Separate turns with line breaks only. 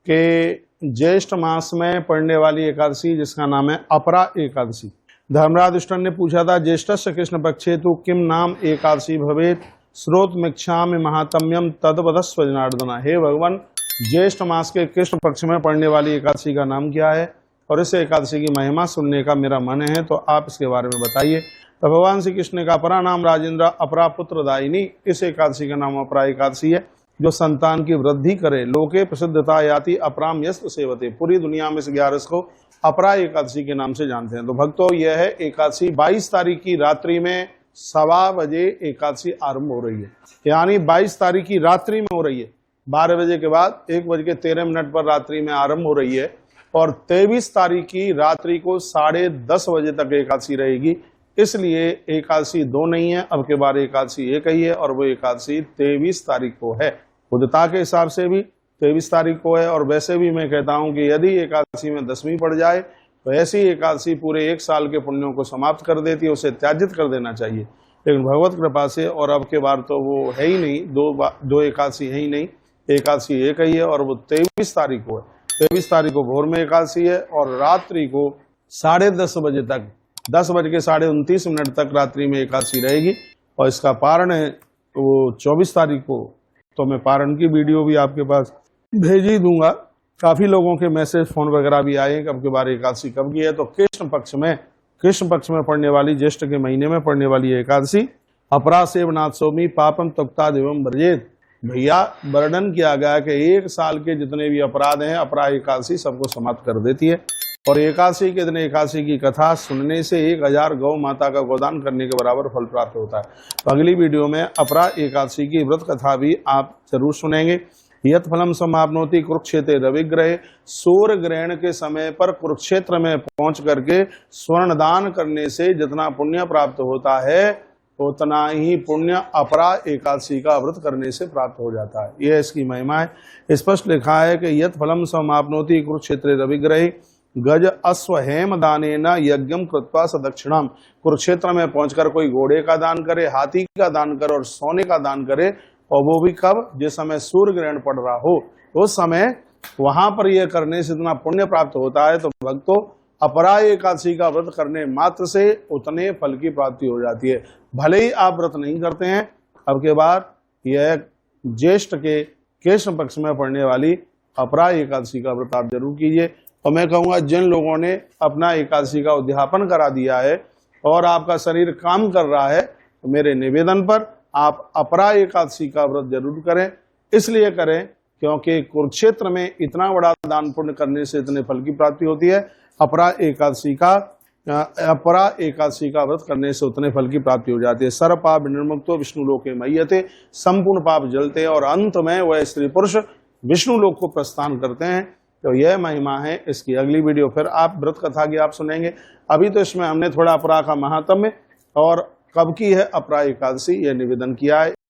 कि ज्येष्ठ मास में पड़ने वाली एकादशी जिसका नाम है अपरा एकादशी। धर्मराज दुष्टन ने पूछा था, ज्येष्ठस्य कृष्ण पक्षे तु किम नाम एकादशी भवेत श्रोतमिच्छामि महात्म्यम तद्वदस्व जनार्दन। हे भगवान, ज्येष्ठ मास के कृष्ण पक्ष में पड़ने वाली एकादशी का नाम क्या है और इस एकादशी की महिमा सुनने का मेरा मन है, तो आप इसके बारे में बताइए। तो भगवान श्री कृष्ण ने कहा, अपरा नाम राजेंद्र अपरा पुत्रदायिनी। इस एकादशी का नाम अपरा एकादशी है जो संतान की वृद्धि करे। लोके प्रसिद्धता याति अपराम यस्त सेवते। पूरी दुनिया में इस 11 को अपरा एकादशी के नाम से जानते हैं। तो भक्तों, यह है एकादशी 22 तारीख की रात्रि में 1:15 बजे एकादशी आरंभ हो रही है, यानी 22 तारीख की रात्रि में हो रही है। 12 बजे के बाद 1:13 पर रात्रि में आरंभ हो रही है और 23 तारीख की रात्रि को 10:30 बजे तक एकादशी रहेगी। इसलिए एकादशी 2 नहीं है, अब के बार एकादशी 1 ही है और वो एकादशी 23 तारीख को है। बुद्धता के हिसाब से भी 23 तारीख को है और वैसे भी मैं कहता हूं कि यदि एकादशी में 10वीं पड़ जाए तो ऐसी एकादशी पूरे 1 साल के पुण्यों को समाप्त कर देती है, उसे त्याजित कर देना चाहिए। लेकिन भगवत कृपा से और अब के बार तो वो है ही नहीं, दो एकादशी है ही नहीं, एकादशी 1 ही है और वो 23 तारीख को है। 23 तारीख को भोर में एकादशी है और रात्रि को 10:30 बजे तक 10:29 तक रात्रि में एकादशी रहेगी और इसका पारण है वो 24 तारीख को। तो मैं पारण की वीडियो भी आपके पास भेज ही दूंगा। काफी लोगों के मैसेज फोन वगैरह भी आए कि अब के बार एकादशी कब की है। तो कृष्ण पक्ष में पड़ने वाली, ज्येष्ठ के महीने में पड़ने वाली एकादशी अपरा सेवनाथ सोमी पापम तक्ता देवम ब्रजेत। भैया, वर्णन किया गया कि 1 साल के जितने भी अपराध हैं अपरा एकादशी सबको समाप्त कर देती है और एकादशी के दिन एकादशी की कथा सुनने से 1000 गौ माता का गोदान करने के बराबर फल प्राप्त होता है। तो अगली वीडियो में अपरा एकादशी की व्रत कथा भी आप जरूर सुनेंगे। यत फलम समाप्नोति कुरुक्षेत्र रविग्रह। सूर्य ग्रहण के समय पर कुरुक्षेत्र में पहुंच करके स्वर्ण दान करने से जितना पुण्य प्राप्त होता है उतना ही पुण्य अपरा एकादशी का व्रत करने से प्राप्त हो जाता है। यह इसकी महिमा है। स्पष्ट लिखा है कि यत फलम समाप्नोति कुरुक्षेत्र रविग्रह गज अश्व हेम दाने न यज्ञम कृत्वा सदक्षिणाम। कुरुक्षेत्र में पहुंचकर कोई घोड़े का दान करे, हाथी का दान करे और सोने का दान करे, और वो भी कब? जिस समय सूर्य ग्रहण पड़ रहा हो उस समय वहां पर यह करने से इतना पुण्य प्राप्त होता है। तो भक्तों, अपरा एकादशी का व्रत करने मात्र से उतने फल की प्राप्ति हो जाती है। भले ही आप व्रत नहीं करते हैं, अब के बार यह ज्येष्ठ के कृष्ण पक्ष में पड़ने वाली अपरा एकादशी का व्रत आप जरूर कीजिए। और मैं कहूँगा, जिन लोगों ने अपना एकादशी का उद्यापन करा दिया है और आपका शरीर काम कर रहा है, तो मेरे निवेदन पर आप अपरा एकादशी का व्रत जरूर करें। इसलिए करें क्योंकि कुरुक्षेत्र में इतना बड़ा दान पुण्य करने से इतने फल की प्राप्ति होती है। अपरा एकादशी का व्रत करने से उतने फल की प्राप्ति हो जाती है। सर्व पाप निर्मुक्तो विष्णु लोके मय्यते। संपूर्ण पाप जलते हैं और अंत में वह स्त्री पुरुष विष्णु लोक को प्रस्थान करते हैं। तो यह महिमा है। इसकी अगली वीडियो फिर आप व्रत कथा की आप सुनेंगे। अभी तो इसमें हमने थोड़ा अपरा का महात्म्य और कब की है अपरा एकादशी यह निवेदन किया है।